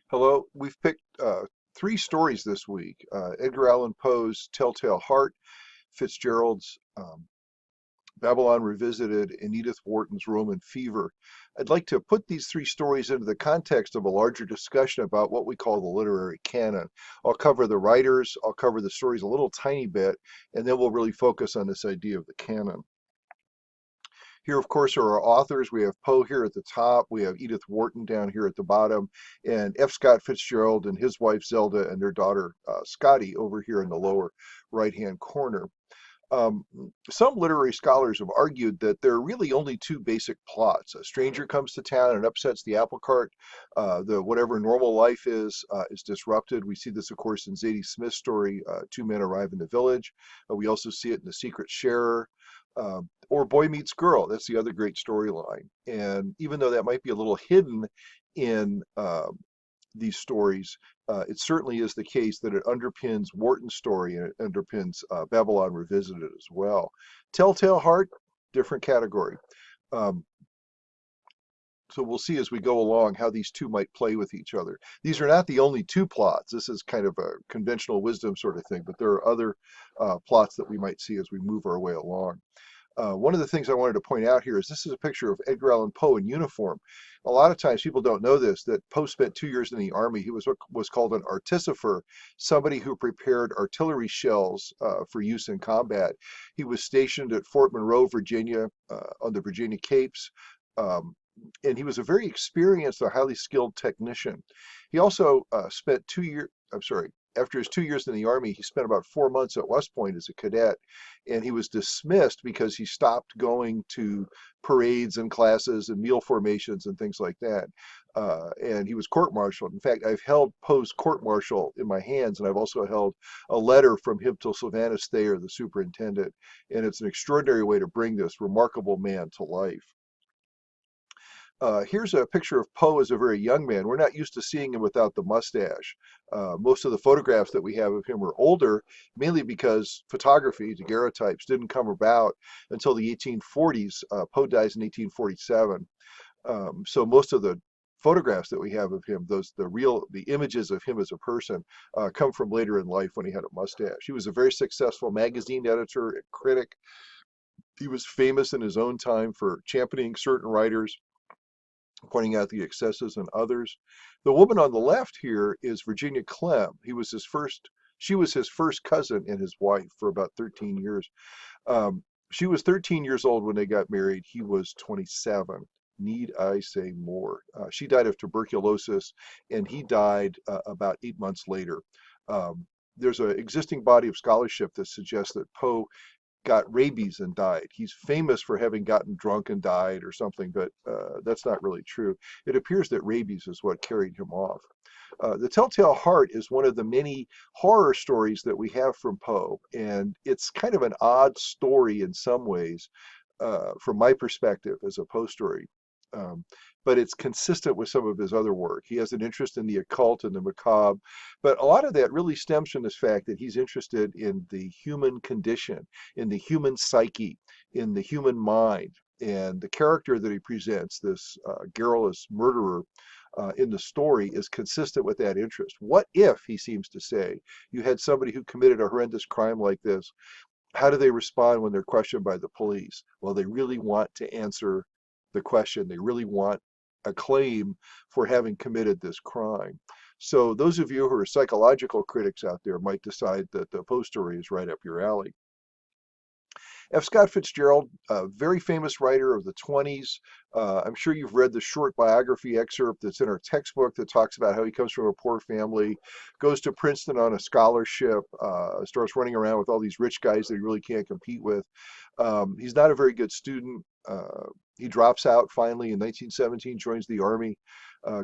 Hello. We've picked three stories this week. Edgar Allan Poe's Telltale Heart, Fitzgerald's Babylon Revisited, and Edith Wharton's Roman Fever. I'd like to put these three stories into the context of a larger discussion about what we call the literary canon. I'll cover the writers, I'll cover the stories a little tiny bit, and then we'll really focus on this idea of the canon. Here, of course, are our authors. We have Poe here at the top. We have Edith Wharton down here at the bottom, and F. Scott Fitzgerald and his wife Zelda and their daughter Scotty over here in the lower right-hand corner. Um, some literary scholars have argued that there are really only two basic plots. A stranger comes to town and upsets the apple cart. The whatever normal life is disrupted. We see this, of course, in Zadie Smith's story, Two Men Arrive in the Village. We also see it in The Secret Sharer. Or Boy Meets Girl. That's the other great storyline. And even though that might be a little hidden in these stories, it certainly is the case that it underpins Wharton's story and it underpins Babylon Revisited as well. Telltale Heart, different category. Um, so we'll see as we go along how these two might play with each other. These are not the only two plots. This is kind of a conventional wisdom sort of thing, but there are other plots that we might see as we move our way along. One of the things I wanted to point out here is this is a picture of Edgar Allan Poe in uniform. A lot of times people don't know this, that Poe spent 2 years in the army. He was what was called an artificer, somebody who prepared artillery shells for use in combat. He was stationed at Fort Monroe, Virginia, on the Virginia Capes. Um, and he was a very experienced, a highly skilled technician. He also spent 2 years, I'm sorry, after his 2 years in the Army, he spent about 4 months at West Point as a cadet, and he was dismissed because he stopped going to parades and classes and meal formations and things like that. And he was court-martialed. In fact, I've held Poe's court-martial in my hands, and I've also held a letter from him to Sylvanus Thayer, the superintendent. And it's an extraordinary way to bring this remarkable man to life. Here's a picture of Poe as a very young man. We're not used to seeing him without the mustache. Most of the photographs that we have of him are older, mainly because photography, daguerreotypes, didn't come about until the 1840s. Poe dies in 1847. So most of the photographs that we have of him, the images of him as a person, come from later in life when he had a mustache. He was a very successful magazine editor and critic. He was famous in his own time for championing certain writers, pointing out the excesses in others. The woman on the left here is Virginia Clem. She was his first cousin and his wife for about 13 years. She was 13 years old when they got married. He was 27. Need I say more? She died of tuberculosis, and he died about 8 months later. There's an existing body of scholarship that suggests that Poe got rabies and died. He's famous for having gotten drunk and died or something, but that's not really true. It appears that rabies is what carried him off. The Telltale Heart is one of the many horror stories that we have from Poe, and it's kind of an odd story in some ways, from my perspective as a Poe story. Um, but it's consistent with some of his other work. He has an interest in the occult and the macabre, but a lot of that really stems from this fact that he's interested in the human condition, in the human psyche, in the human mind. And the character that he presents, this garrulous murderer in the story, is consistent with that interest. What if, he seems to say, you had somebody who committed a horrendous crime like this? How do they respond when they're questioned by the police? Well, they really want to answer the question. They really want a claim for having committed this crime. So those of you who are psychological critics out there might decide that the Poe story is right up your alley. F. Scott Fitzgerald, a very famous writer of the 20s. I'm sure you've read the short biography excerpt that's in our textbook that talks about how he comes from a poor family, goes to Princeton on a scholarship, starts running around with all these rich guys that he really can't compete with. He's not a very good student. He drops out finally in 1917, joins the Army,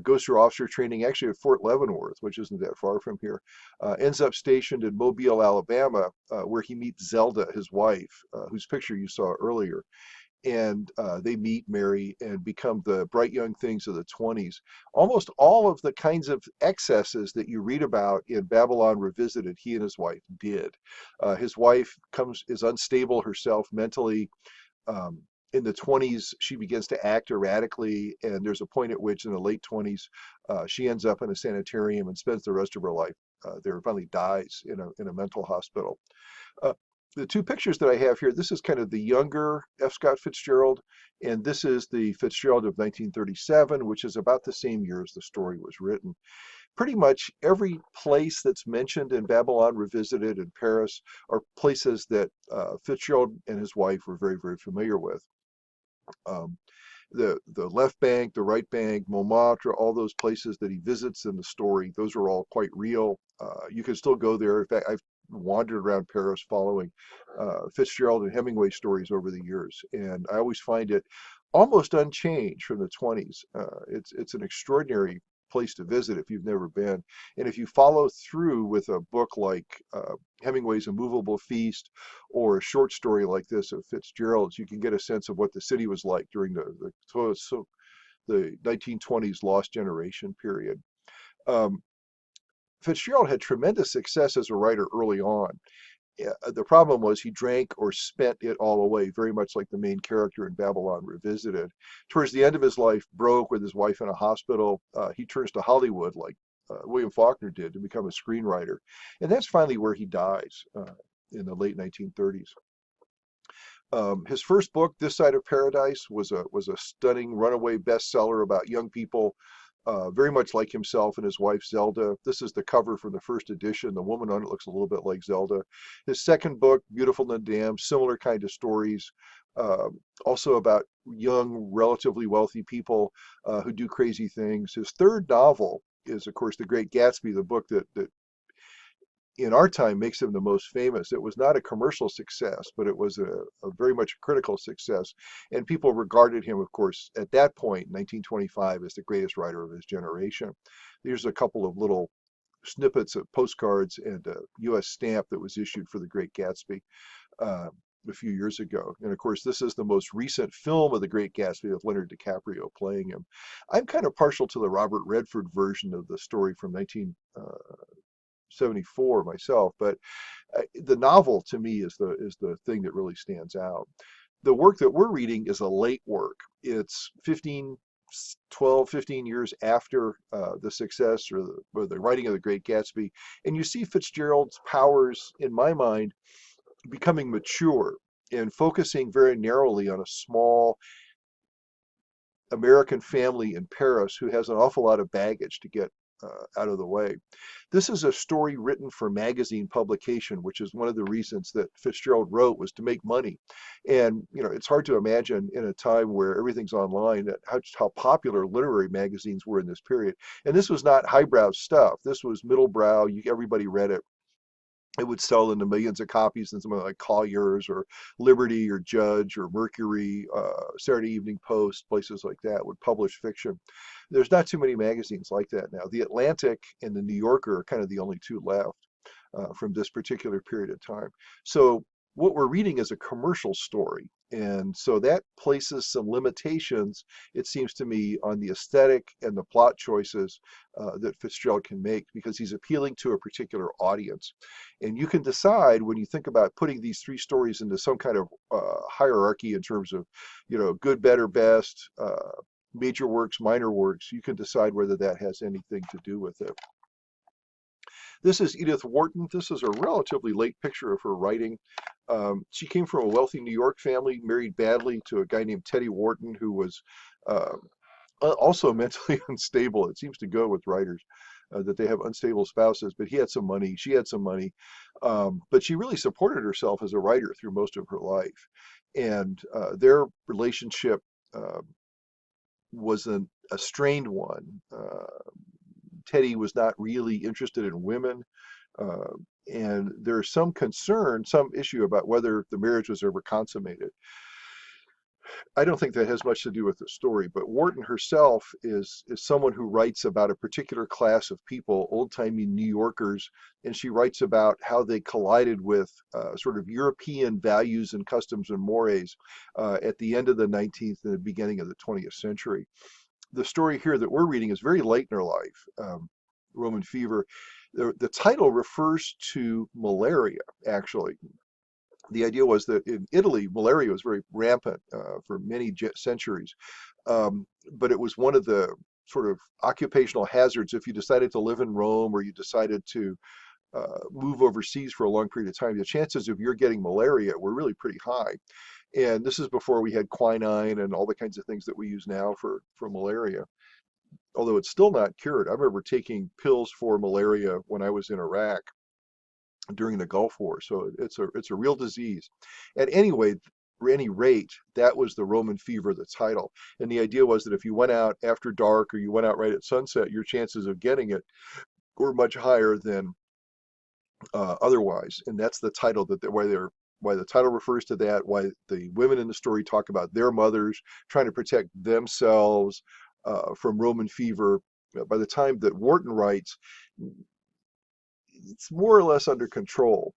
goes through officer training actually at Fort Leavenworth, which isn't that far from here, ends up stationed in Mobile, Alabama, where he meets Zelda, his wife, whose picture you saw earlier. And they meet, marry, and become the bright young things of the 20s. Almost all of the kinds of excesses that you read about in Babylon Revisited, he and his wife did. His wife is unstable herself mentally. Um, in the 20s, she begins to act erratically, and there's a point at which, in the late 20s, she ends up in a sanitarium and spends the rest of her life there. Finally, dies in a mental hospital. Uh, the two pictures that I have here, this is kind of the younger F. Scott Fitzgerald, and this is the Fitzgerald of 1937, which is about the same year as the story was written. Pretty much every place that's mentioned in Babylon Revisited in Paris are places that Fitzgerald and his wife were very, very familiar with. Um, the left bank, the right bank, Montmartre, all those places that he visits in the story, those are all quite real. You can still go there. In fact, I've wandered around Paris following Fitzgerald and Hemingway stories over the years, and I always find it almost unchanged from the 20s. It's an extraordinary place to visit if you've never been. And if you follow through with a book like Hemingway's A Movable Feast or a short story like this of Fitzgerald's, you can get a sense of what the city was like during the 1920s lost generation period. Um, Fitzgerald had tremendous success as a writer early on. The problem was he drank or spent it all away, very much like the main character in Babylon Revisited. Towards the end of his life, broke with his wife in a hospital, he turns to Hollywood like William Faulkner did to become a screenwriter. And that's finally where he dies in the late 1930s. His first book, This Side of Paradise, was a stunning runaway bestseller about young people, very much like himself and his wife Zelda. This is the cover from the first edition. The woman on it looks a little bit like Zelda. His second book, Beautiful and Damned, similar kind of stories, also about young, relatively wealthy people who do crazy things. His third novel is, of course, The Great Gatsby, the book that in our time makes him the most famous. It was not a commercial success, but it was a very much critical success. And people regarded him, of course, at that point, 1925, as the greatest writer of his generation. Here's a couple of little snippets of postcards and a U.S. stamp that was issued for The Great Gatsby a few years ago. And of course, this is the most recent film of The Great Gatsby with Leonardo DiCaprio playing him. I'm kind of partial to the Robert Redford version of the story from 1974 myself, but the novel to me is the thing that really stands out. The work that we're reading is a late work. It's 15 years after the success or the writing of The Great Gatsby, and you see Fitzgerald's powers, in my mind, becoming mature and focusing very narrowly on a small American family in Paris who has an awful lot of baggage to get out of the way. This is a story written for magazine publication, which is one of the reasons that Fitzgerald wrote, was to make money. And it's hard to imagine in a time where everything's online that how popular literary magazines were in this period. And this was not highbrow stuff. This was middlebrow. Everybody read it. It would sell into millions of copies in something like Collier's or Liberty or Judge or Mercury, Saturday Evening Post, places like that would publish fiction. There's not too many magazines like that now. The Atlantic and the New Yorker are kind of the only two left from this particular period of time. So what we're reading is a commercial story. And so that places some limitations, it seems to me, on the aesthetic and the plot choices that Fitzgerald can make, because he's appealing to a particular audience. And you can decide, when you think about putting these three stories into some kind of hierarchy in terms of, good, better, best, major works, minor works, you can decide whether that has anything to do with it. This is Edith Wharton. This is a relatively late picture of her writing. She came from a wealthy New York family, married badly to a guy named Teddy Wharton, who was also mentally unstable. It seems to go with writers that they have unstable spouses, but he had some money, she had some money, but she really supported herself as a writer through most of her life. And their relationship was a strained one. Teddy was not really interested in women, and there's some concern, some issue about whether the marriage was ever consummated. I don't think that has much to do with the story, but Wharton herself is someone who writes about a particular class of people, old-timey New Yorkers, and she writes about how they collided with sort of European values and customs and mores at the end of the 19th and the beginning of the 20th century. The story here that we're reading is very late in her life, Roman fever. The title refers to malaria, actually. The idea was that in Italy, malaria was very rampant for many centuries, but it was one of the sort of occupational hazards if you decided to live in Rome or you decided to move overseas for a long period of time. The chances of your getting malaria were really pretty high. And this is before we had quinine and all the kinds of things that we use now for malaria, although it's still not cured. I remember taking pills for malaria when I was in Iraq during the Gulf War. So it's a real disease. At any rate, that was the Roman fever, the title. And the idea was that if you went out after dark or you went out right at sunset, your chances of getting it were much higher than otherwise. And that's the title why the title refers to that, why the women in the story talk about their mothers trying to protect themselves from Roman fever. By the time that Wharton writes, it's more or less under control,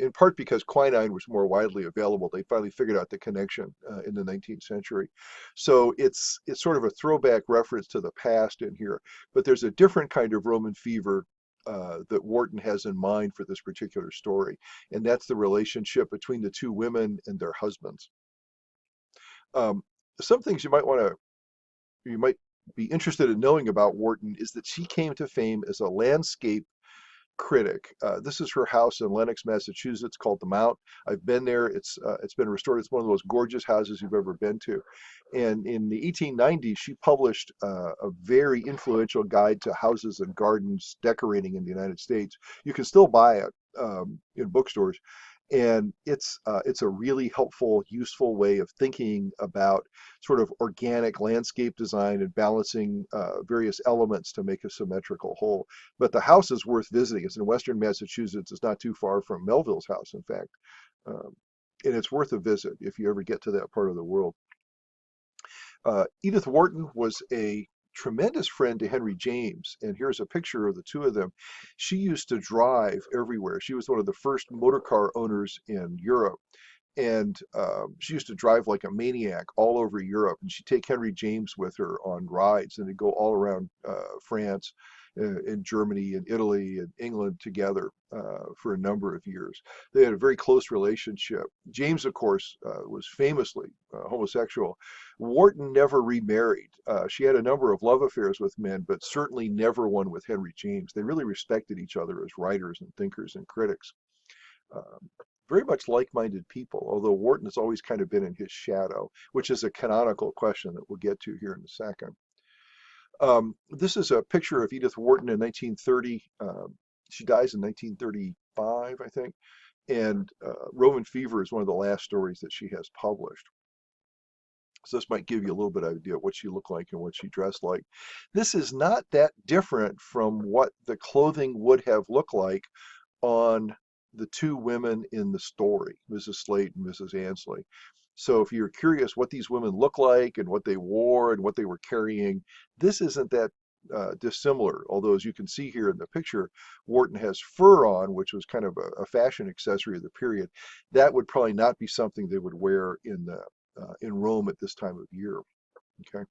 in part because quinine was more widely available. They finally figured out the connection in the 19th century. So it's sort of a throwback reference to the past in here, but there's a different kind of Roman fever that Wharton has in mind for this particular story, and that's the relationship between the two women and their husbands. Um, some things you might be interested in knowing about Wharton is that she came to fame as a landscape critic. This is her house in Lenox, Massachusetts, called the Mount. I've been there. It's been restored. It's one of the most gorgeous houses you've ever been to. And in the 1890s, she published a very influential guide to houses and gardens decorating in the United States. You can still buy it in bookstores. And it's a really helpful, useful way of thinking about sort of organic landscape design and balancing various elements to make a symmetrical whole. But the house is worth visiting. It's in Western Massachusetts. It's not too far from Melville's house, in fact. Um, and it's worth a visit if you ever get to that part of the world. Edith Wharton was a tremendous friend to Henry James, and here's a picture of the two of them. She used to drive everywhere. She was one of the first motor car owners in Europe, and she used to drive like a maniac all over Europe. And she'd take Henry James with her on rides, and they'd go all around France, in Germany, and Italy, and England together for a number of years. They had a very close relationship. James, of course, was famously homosexual. Wharton never remarried. She had a number of love affairs with men, but certainly never one with Henry James. They really respected each other as writers and thinkers and critics. Um, very much like-minded people, although Wharton has always kind of been in his shadow, which is a canonical question that we'll get to here in a second. This is a picture of Edith Wharton in 1930. She dies in 1935, I think, and Roman fever is one of the last stories that she has published. So this might give you a little bit of idea of what she looked like and what she dressed like. This is not that different from what the clothing would have looked like on the two women in the story, Mrs. Slade and Mrs. Ansley. So if you're curious what these women look like and what they wore and what they were carrying, this isn't that dissimilar. Although, as you can see here in the picture, Wharton has fur on, which was kind of a fashion accessory of the period. That would probably not be something they would wear in Rome at this time of year. Okay,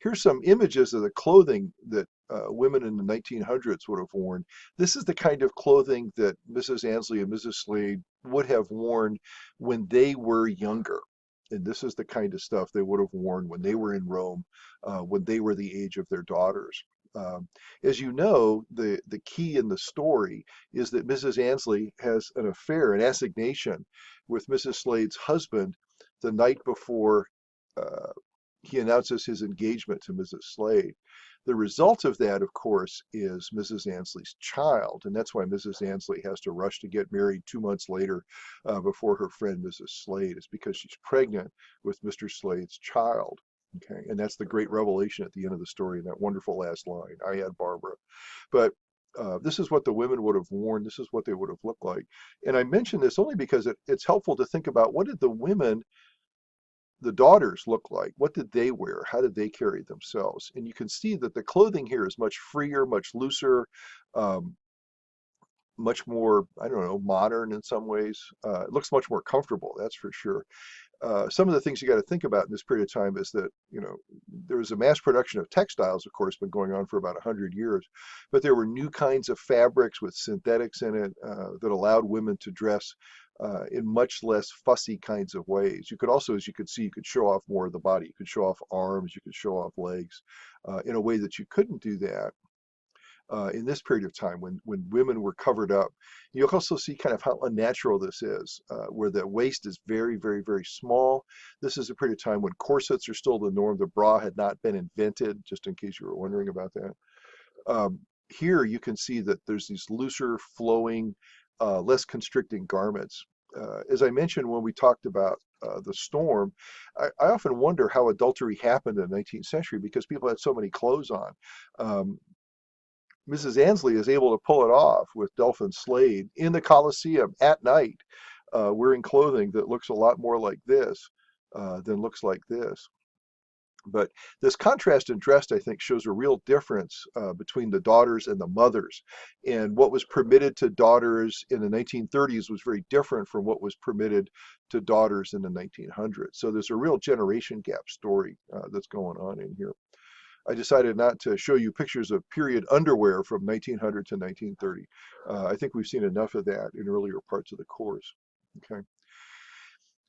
here's some images of the clothing that women in the 1900s would have worn. This is the kind of clothing that Mrs. Ansley and Mrs. Slade would have worn when they were younger. And this is the kind of stuff they would have worn when they were in Rome, when they were the age of their daughters. As you know, the key in the story is that Mrs. Ansley has an affair, an assignation with Mrs. Slade's husband the night before he announces his engagement to Mrs. Slade. The result of that, of course, is Mrs. Ansley's child, and that's why Mrs. Ansley has to rush to get married 2 months later before her friend Mrs. Slade. It's because she's pregnant with Mr. Slade's child. Okay, and that's the great revelation at the end of the story in that wonderful last line, "I had Barbara." But this is what the women would have worn. This is what they would have looked like. And I mention this only because it's helpful to think about what did the daughters look like? What did they wear? How did they carry themselves? And you can see that the clothing here is much freer, much looser, um, much more, I don't know, modern in some ways. It looks much more comfortable, that's for sure. Some of the things you got to think about in this period of time is that, there was a mass production of textiles, of course, been going on for about 100 years, but there were new kinds of fabrics with synthetics in it that allowed women to dress in much less fussy kinds of ways. You could also, as you could see, you could show off more of the body. You could show off arms, you could show off legs in a way that you couldn't do that in this period of time when women were covered up. You also see kind of how unnatural this is, where the waist is very, very, very small. This is a period of time when corsets are still the norm. The bra had not been invented, just in case you were wondering about that. Here you can see that there's these looser flowing, less constricting garments. As I mentioned when we talked about the storm, I often wonder how adultery happened in the 19th century because people had so many clothes on. Mrs. Ansley is able to pull it off with Delphin Slade in the Colosseum at night, wearing clothing that looks a lot more like this than looks like this. But this contrast in dress, I think, shows a real difference between the daughters and the mothers. And what was permitted to daughters in the 1930s was very different from what was permitted to daughters in the 1900s. So there's a real generation gap story that's going on in here. I decided not to show you pictures of period underwear from 1900 to 1930. I think we've seen enough of that in earlier parts of the course. Okay.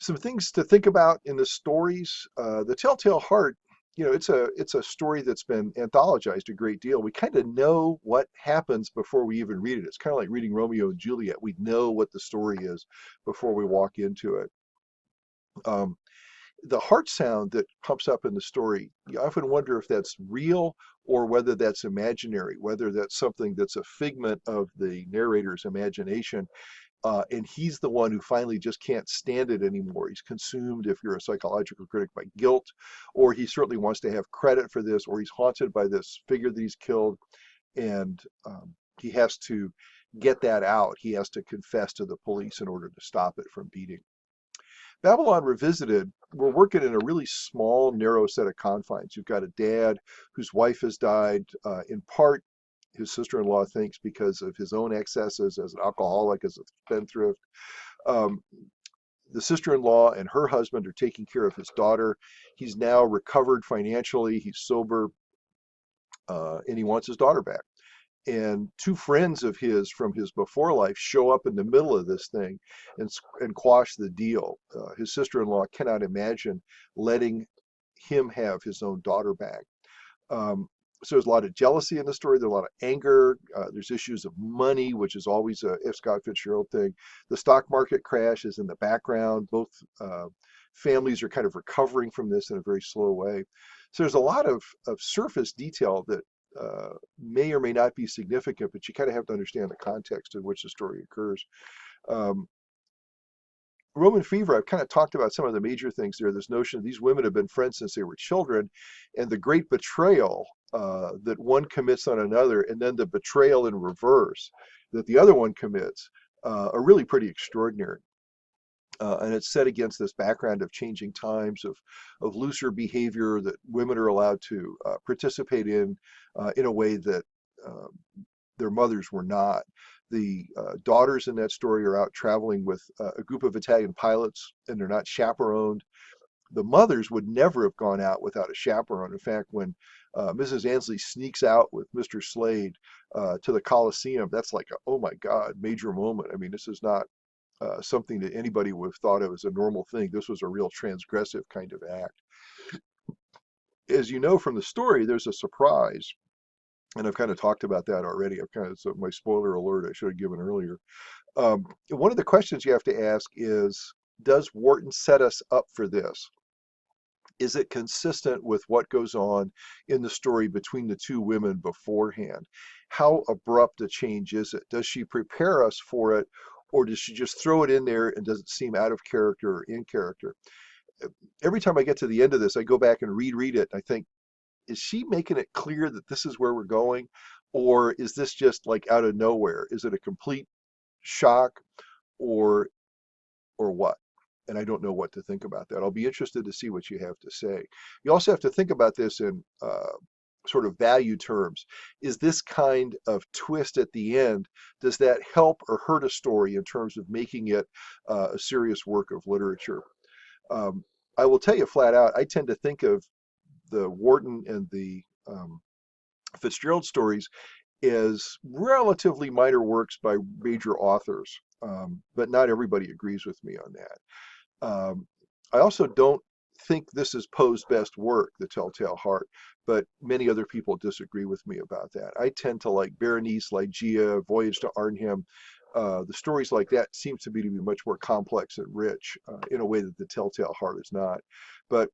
Some things to think about in the stories. The Telltale Heart, it's a story that's been anthologized a great deal. We kind of know what happens before we even read it. It's kind of like reading Romeo and Juliet. We know what the story is before we walk into it. The heart sound that pops up in the story, you often wonder if that's real or whether that's imaginary, whether that's something that's a figment of the narrator's imagination. And he's the one who finally just can't stand it anymore. He's consumed, if you're a psychological critic, by guilt, or he certainly wants to have credit for this, or he's haunted by this figure that he's killed, and he has to get that out. He has to confess to the police in order to stop it from beating. Babylon Revisited, we're working in a really small, narrow set of confines. You've got a dad whose wife has died, in part, his sister-in-law thinks because of his own excesses as an alcoholic, as a spendthrift. The sister-in-law and her husband are taking care of his daughter. He's now recovered financially. He's sober, and he wants his daughter back. And two friends of his from his before life show up in the middle of this thing and quash the deal. His sister-in-law cannot imagine letting him have his own daughter back. So there's a lot of jealousy in the story. There's a lot of anger. There's issues of money, which is always a F. Scott Fitzgerald thing. The stock market crash is in the background. Both families are kind of recovering from this in a very slow way. So there's a lot of surface detail that may or may not be significant, but you kind of have to understand the context in which the story occurs. Roman Fever, I've kind of talked about some of the major things there. This notion of these women have been friends since they were children, and the great betrayal that one commits on another, and then the betrayal in reverse that the other one commits, are really pretty extraordinary. And it's set against this background of changing times, of looser behavior that women are allowed to participate in a way that their mothers were not. The daughters in that story are out traveling with a group of Italian pilots, and they're not chaperoned. The mothers would never have gone out without a chaperone. In fact, when Mrs. Ansley sneaks out with Mr. Slade to the Colosseum, that's like, oh my God, major moment. I mean, this is not something that anybody would have thought of as a normal thing. This was a real transgressive kind of act. As you know from the story, there's a surprise. And I've kind of talked about that already. So my spoiler alert I should have given earlier. One of the questions you have to ask is, does Wharton set us up for this? Is it consistent with what goes on in the story between the two women beforehand? How abrupt a change is it? Does she prepare us for it, or does she just throw it in there and does it seem out of character or in character? Every time I get to the end of this, I go back and reread it. I think, is she making it clear that this is where we're going? Or is this just like out of nowhere? Is it a complete shock or what? And I don't know what to think about that. I'll be interested to see what you have to say. You also have to think about this in sort of value terms. Is this kind of twist at the end, does that help or hurt a story in terms of making it a serious work of literature? I will tell you flat out, I tend to think of the Wharton and the Fitzgerald stories as relatively minor works by major authors. but not everybody agrees with me on that. I also don't think this is Poe's best work, The Telltale Heart, but many other people disagree with me about that. I tend to like Berenice, Ligeia, Voyage to Arnhem. The stories like that seem to me to be much more complex and rich in a way that The Telltale Heart is not. But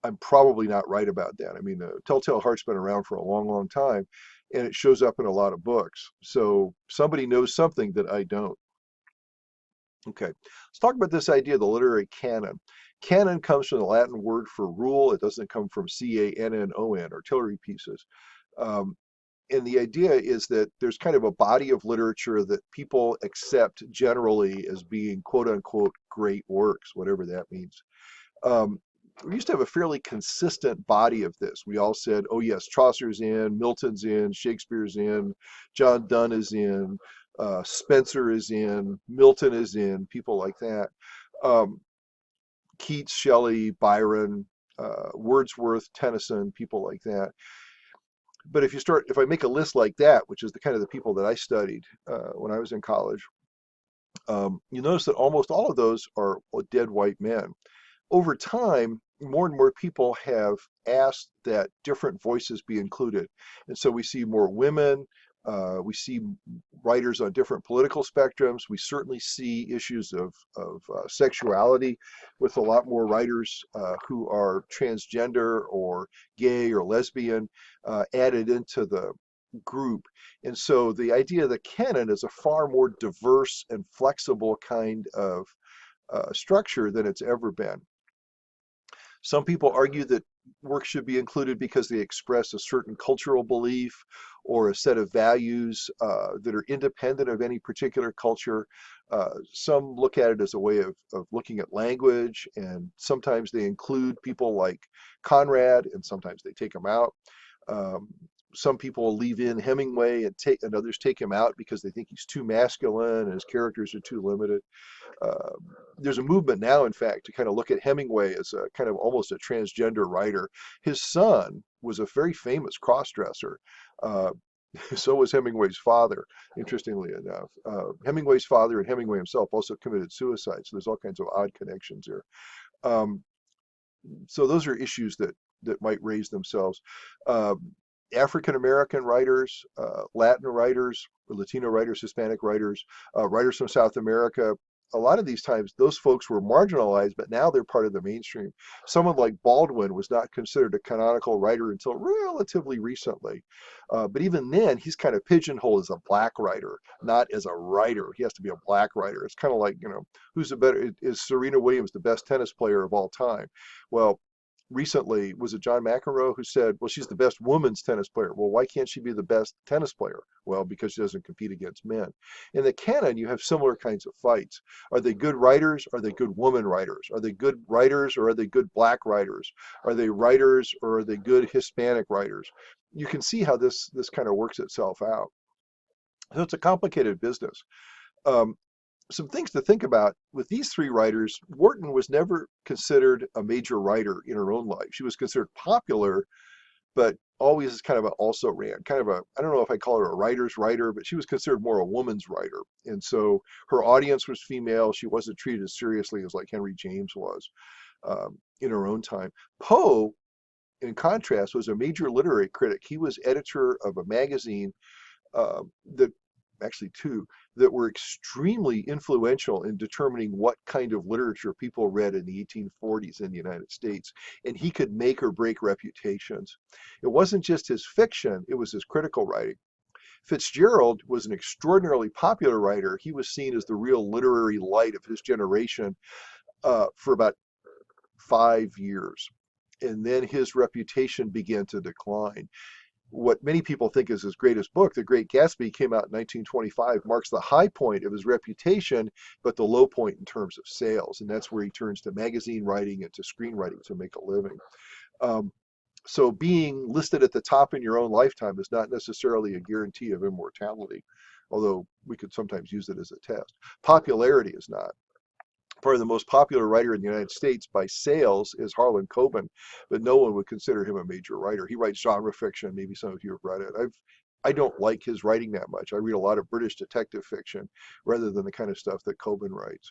I'm probably not right about that. I mean, the Telltale Heart's been around for a long, long time, and it shows up in a lot of books. So somebody knows something that I don't. Okay, let's talk about this idea of the literary canon. Canon comes from the Latin word for rule. It doesn't come from C-A-N-N-O-N, artillery pieces. Um, and the idea is that there's kind of a body of literature that people accept generally as being quote unquote great works, whatever that means. Um, we used to have a fairly consistent body of this. We all said, oh yes, Chaucer's in, Milton's in, Shakespeare's in, John Donne is in, Spencer is in, Milton is in, people like that. Um, Keats, Shelley, Byron, Wordsworth, Tennyson, people like that. But if I make a list like that, which is the kind of the people that I studied when I was in college, you notice that almost all of those are dead white men. Over time, more and more people have asked that different voices be included. And so we see more women, we see writers on different political spectrums. We certainly see issues of sexuality with a lot more writers who are transgender or gay or lesbian added into the group. And so the idea of the canon is a far more diverse and flexible kind of structure than it's ever been. Some people argue that works should be included because they express a certain cultural belief or a set of values that are independent of any particular culture. Some look at it as a way of looking at language, and sometimes they include people like Conrad, and sometimes they take them out. Um, some people leave in Hemingway and others take him out because they think he's too masculine and his characters are too limited. Uh, there's a movement now, in fact, to kind of look at Hemingway as a kind of almost a transgender writer. His son was a very famous crossdresser. Uh, so was Hemingway's father, interestingly enough. Hemingway's father and Hemingway himself also committed suicide, so there's all kinds of odd connections there. Um, so those are issues that might raise themselves. Uh, African American writers, Latin writers, Latino writers, Hispanic writers, writers from South America. A lot of these times, those folks were marginalized, but now they're part of the mainstream. Someone like Baldwin was not considered a canonical writer until relatively recently. But even then, he's kind of pigeonholed as a black writer, not as a writer. He has to be a black writer. It's kind of like, who's the better? Is Serena Williams the best tennis player of all time? Well, recently, was it John McEnroe who said, well, she's the best women's tennis player. Well, why can't she be the best tennis player? Well, because she doesn't compete against men. In the canon, you have similar kinds of fights. Are they good writers? Are they good woman writers? Are they good writers or are they good black writers? Are they writers or are they good Hispanic writers? You can see how this kind of works itself out. So it's a complicated business. Um, some things to think about with these three writers. Wharton was never considered a major writer in her own life. She was considered popular, but always as kind of an also ran, kind of a, I don't know if I call her a writer's writer, but she was considered more a woman's writer. And so her audience was female. She wasn't treated as seriously as like Henry James was in her own time. Poe, in contrast, was a major literary critic. He was editor of a magazine that actually two that were extremely influential in determining what kind of literature people read in the 1840s in the United States. And he could make or break reputations. It wasn't just his fiction, it was his critical writing. Fitzgerald was an extraordinarily popular writer. He was seen as the real literary light of his generation for about 5 years. And then his reputation began to decline. What many people think is his greatest book, The Great Gatsby, came out in 1925, marks the high point of his reputation, but the low point in terms of sales. And that's where he turns to magazine writing and to screenwriting to make a living. So being listed at the top in your own lifetime is not necessarily a guarantee of immortality, although we could sometimes use it as a test. Popularity is not. Probably the most popular writer in the United States by sales is Harlan Coben, but no one would consider him a major writer. He writes genre fiction. Maybe some of you have read it. I don't like his writing that much. I read a lot of British detective fiction rather than the kind of stuff that Coben writes.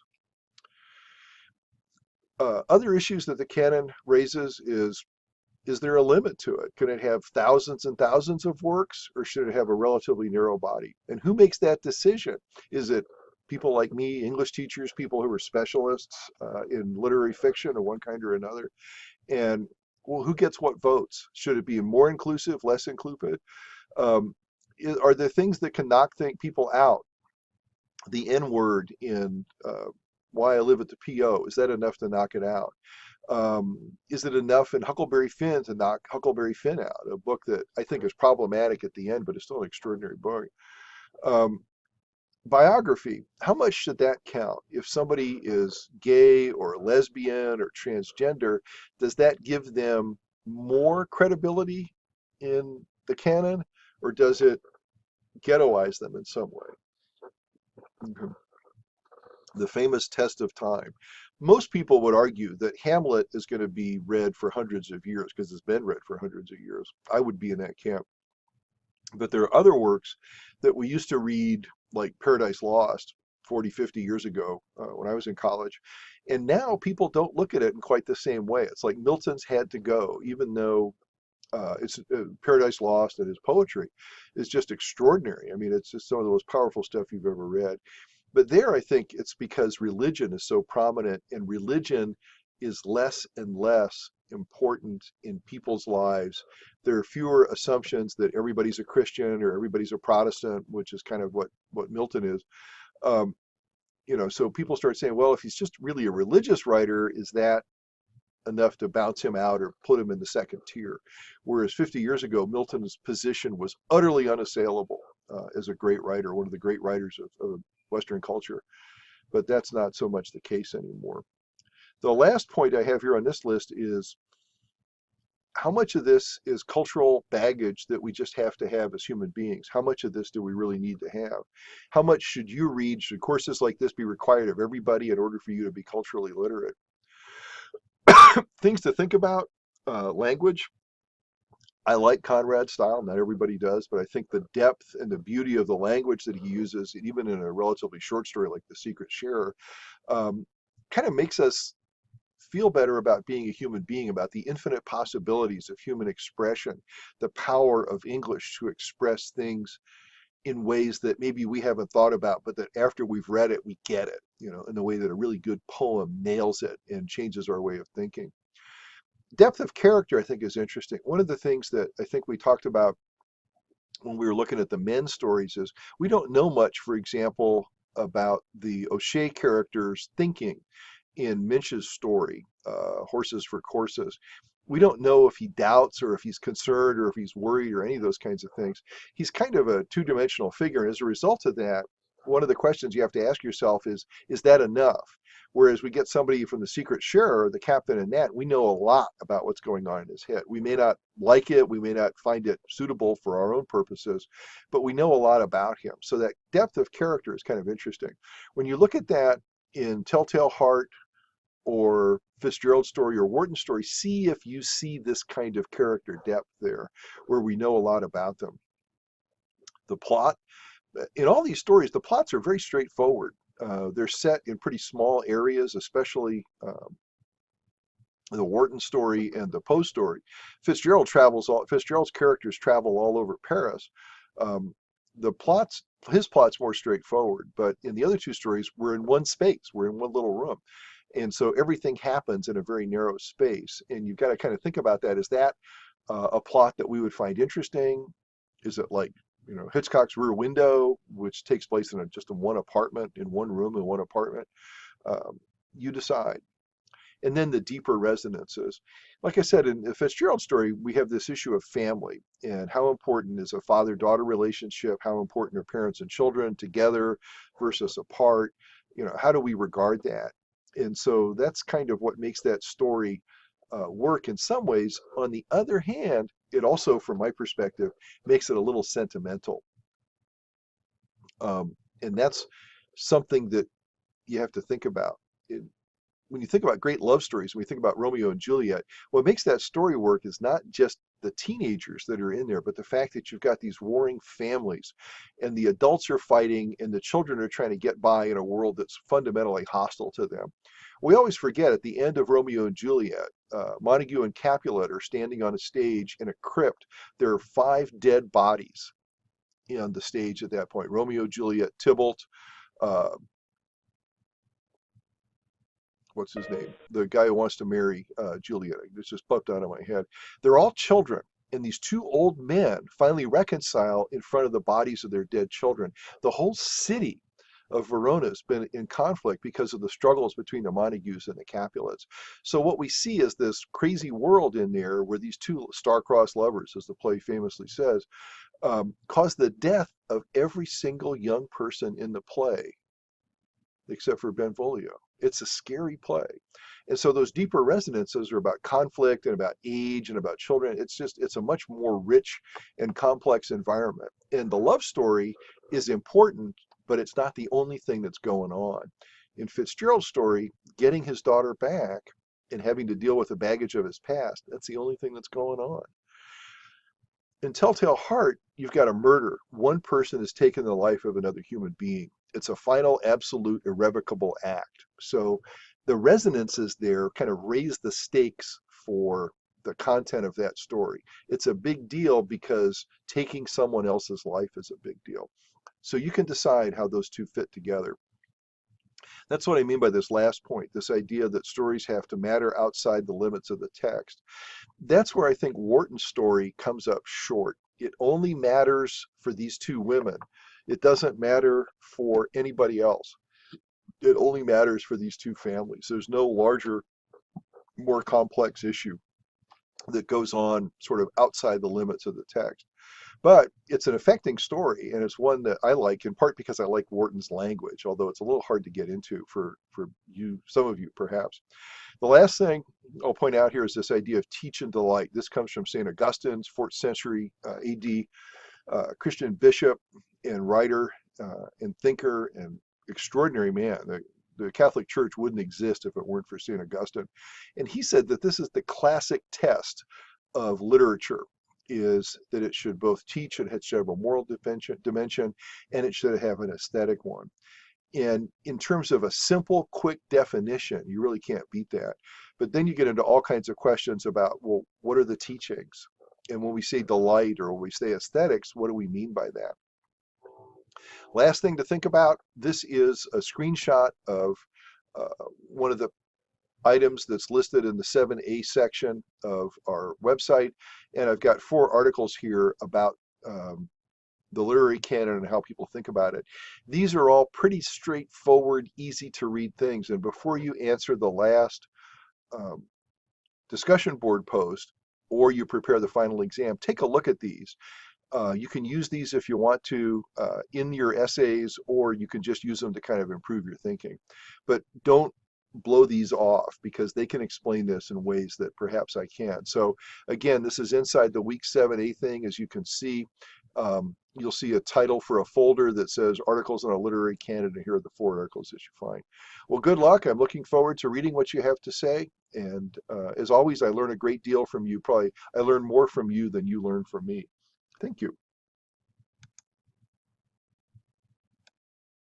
Other issues that the canon raises is there a limit to it? Can it have thousands and thousands of works, or should it have a relatively narrow body? And who makes that decision? Is it people like me, English teachers, people who are specialists in literary fiction of one kind or another? And well, who gets what votes? Should it be more inclusive, less inclusive? Um, are there things that can knock people out? The N word in Why I Live at the PO, is that enough to knock it out? Is it enough in Huckleberry Finn to knock Huckleberry Finn out? A book that I think is problematic at the end, but it's still an extraordinary book. Um, Biography, how much should that count? If somebody is gay or lesbian or transgender, does that give them more credibility in the canon, or does it ghettoize them in some way? Mhm. The famous test of time. Most people would argue that Hamlet is going to be read for hundreds of years because it's been read for hundreds of years. I would be in that camp. But there are other works that we used to read, like Paradise Lost, 40, 50 years ago when I was in college. And now people don't look at it in quite the same way. It's like Milton's had to go, even though it's Paradise Lost and his poetry is just extraordinary. I mean, it's just some of the most powerful stuff you've ever read. But there, I think it's because religion is so prominent, and religion is less and less important in people's lives. There are fewer assumptions that everybody's a Christian or everybody's a Protestant, which is kind of what Milton is. Um, so people start saying, well, if he's just really a religious writer, is that enough to bounce him out or put him in the second tier? Whereas 50 years ago, Milton's position was utterly unassailable as a great writer, one of the great writers of Western culture. But that's not so much the case anymore. The last point I have here on this list is how much of this is cultural baggage that we just have to have as human beings? How much of this do we really need to have? How much should you read? Should courses like this be required of everybody in order for you to be culturally literate? Things to think about, language. I like Conrad's style. Not everybody does, but I think the depth and the beauty of the language that he uses, even in a relatively short story like The Secret Sharer, um, kind of makes us feel better about being a human being, about the infinite possibilities of human expression, the power of English to express things in ways that maybe we haven't thought about, but that after we've read it, we get it, in the way that a really good poem nails it and changes our way of thinking. Depth of character, I think, is interesting. One of the things that I think we talked about when we were looking at the men stories is we don't know much, for example, about the O'Shea character's thinking in Minch's story, Horses for Courses. We don't know if he doubts or if he's concerned or if he's worried or any of those kinds of things. He's kind of a two-dimensional figure. And as a result of that, one of the questions you have to ask yourself is that enough? Whereas we get somebody from The Secret Sharer, the captain in that, we know a lot about what's going on in his head. We may not like it, we may not find it suitable for our own purposes, but we know a lot about him. So that depth of character is kind of interesting. When you look at that in Telltale Heart or Fitzgerald's story or Wharton's story, see if you see this kind of character depth there, where we know a lot about them. The plot, in all these stories, the plots are very straightforward. They're set in pretty small areas, especially the Wharton story and the Poe story. Fitzgerald's characters travel all over Paris. Um, his plot's more straightforward, but in the other two stories, we're in one space, we're in one little room. And so everything happens in a very narrow space. And you've got to kind of think about that. Is that a plot that we would find interesting? Is it like, Hitchcock's Rear Window, which takes place in just in one apartment, in one room, in one apartment? You decide. And then the deeper resonances. Like I said, in the Fitzgerald story, we have this issue of family and how important is a father-daughter relationship, how important are parents and children together versus apart. How do we regard that? And so that's kind of what makes that story work in some ways. On the other hand, it also, from my perspective, makes it a little sentimental. And that's something that you have to think about. when you think about great love stories, when we think about Romeo and Juliet, what makes that story work is not just the teenagers that are in there, but the fact that you've got these warring families and the adults are fighting and the children are trying to get by in a world that's fundamentally hostile to them. We always forget at the end of Romeo and Juliet, Montague and Capulet are standing on a stage in a crypt. There are 5 dead bodies on the stage at that point. Romeo, Juliet, Tybalt, uh, what's his name? The guy who wants to marry Juliet. This just popped out of my head. They're all children. And these 2 old men finally reconcile in front of the bodies of their dead children. The whole city of Verona has been in conflict because of the struggles between the Montagues and the Capulets. So what we see is this crazy world in there where these 2 star-crossed lovers, as the play famously says, cause the death of every single young person in the play, except for Benvolio. It's a scary play. And so those deeper resonances are about conflict and about age and about children. It's a much more rich and complex environment. And the love story is important, but it's not the only thing that's going on. In Fitzgerald's story, getting his daughter back and having to deal with the baggage of his past, that's the only thing that's going on. In Telltale Heart, you've got a murder. One person has taken the life of another human being. It's a final, absolute, irrevocable act. So the resonances there kind of raise the stakes for the content of that story. It's a big deal because taking someone else's life is a big deal. So you can decide how those two fit together. That's what I mean by this last point, this idea that stories have to matter outside the limits of the text. That's where I think Wharton's story comes up short. It only matters for these 2 women. It doesn't matter for anybody else. It only matters for these 2 families. There's no larger, more complex issue that goes on sort of outside the limits of the text. But it's an affecting story, and it's one that I like, in part because I like Wharton's language, although it's a little hard to get into for you, some of you perhaps. The last thing I'll point out here is this idea of teach and delight. This comes from St. Augustine's 4th century AD, Christian bishop and writer and thinker and extraordinary man. The Catholic Church wouldn't exist if it weren't for St. Augustine. And he said that this is the classic test of literature, is that it should both teach, and it should have a moral dimension, and it should have an aesthetic one. And in terms of a simple, quick definition, you really can't beat that. But then you get into all kinds of questions about, well, what are the teachings? And when we say delight or when we say aesthetics, what do we mean by that? Last thing to think about, this is a screenshot of one of the items that's listed in the 7A section of our website. And I've got 4 articles here about the literary canon and how people think about it. These are all pretty straightforward, easy to read things. And before you answer the last discussion board post or you prepare the final exam, take a look at these. You can use these if you want to in your essays, or you can just use them to kind of improve your thinking. But don't blow these off, because they can explain this in ways that perhaps I can't. So again, this is inside the week 7A thing. As you can see, you'll see a title for a folder that says articles on a literary canon, and here are the 4 articles that you find. Well, good luck. I'm looking forward to reading what you have to say. And as always, I learn a great deal from you. Probably I learn more from you than you learn from me. Thank you.